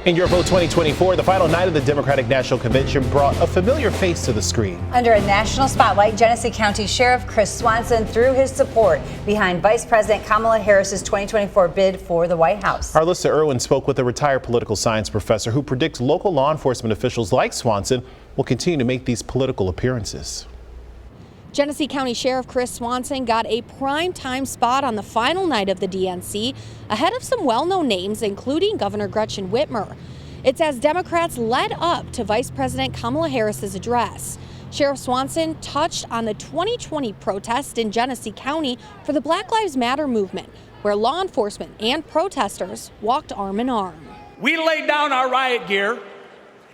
In Your Vote 2024, the final night of the Democratic National Convention brought a familiar face to the screen. Under a national spotlight, Genesee County Sheriff Chris Swanson threw his support behind Vice President Kamala Harris's 2024 bid for the White House. Our Alyssa Irwin spoke with a retired political science professor who predicts local law enforcement officials like Swanson will continue to make these political appearances. Genesee County Sheriff Chris Swanson got a prime-time spot on the final night of the DNC ahead of some well-known names, including Governor Gretchen Whitmer. It's as Democrats led up to Vice President Kamala Harris's address. Sheriff Swanson touched on the 2020 protest in Genesee County for the Black Lives Matter movement, where law enforcement and protesters walked arm in arm. We laid down our riot gear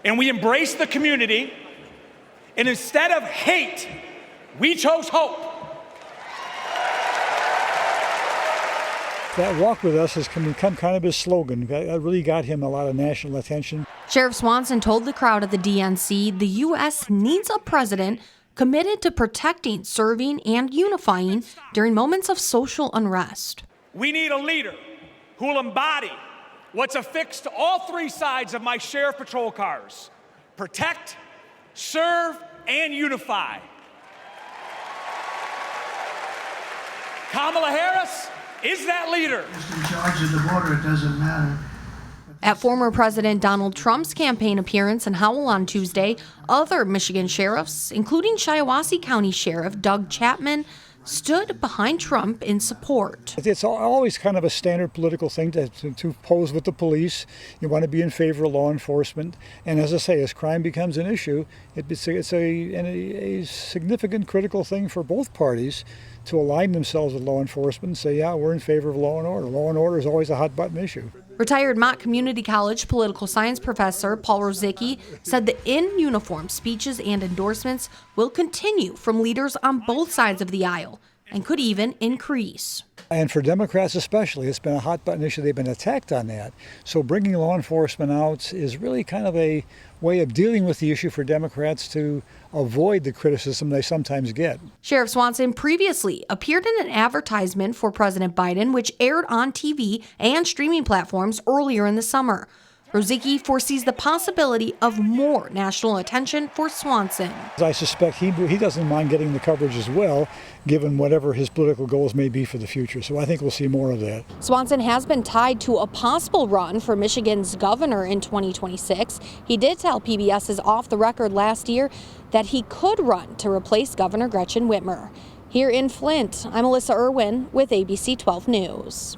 and we embraced the community, and instead of hate, we chose hope. That walk with us has become kind of his slogan. That really got him a lot of national attention. Sheriff Swanson told the crowd at the DNC the U.S. needs a president committed to protecting, serving, and unifying during moments of social unrest. We need a leader who will embody what's affixed to all three sides of my sheriff patrol cars: protect, serve, and unify. Kamala Harris is that leader. Just in charge of the border, it doesn't matter. At former President Donald Trump's campaign appearance in Howell on Tuesday, other Michigan sheriffs, including Shiawassee County Sheriff Doug Chapman, stood behind Trump in support. It's always kind of a standard political thing to pose with the police. You want to be in favor of law enforcement. And as I say, as crime becomes an issue, it's a significant critical thing for both parties to align themselves with law enforcement and say, yeah, we're in favor of law and order. Law and order is always a hot button issue. Retired Mott Community College political science professor Paul Rosicki said the in-uniform speeches and endorsements will continue from leaders on both sides of the aisle and could even increase. And for Democrats especially, it's been a hot button issue. They've been attacked on that. So bringing law enforcement out is really kind of a way of dealing with the issue for Democrats to avoid the criticism they sometimes get. Sheriff Swanson previously appeared in an advertisement for President Biden, which aired on TV and streaming platforms earlier in the summer. Rosicki foresees the possibility of more national attention for Swanson. I suspect he doesn't mind getting the coverage as well, given whatever his political goals may be for the future. So I think we'll see more of that. Swanson has been tied to a possible run for Michigan's governor in 2026. He did tell PBS's Off the Record last year that he could run to replace Governor Gretchen Whitmer. Here in Flint, I'm Alyssa Irwin with ABC 12 News.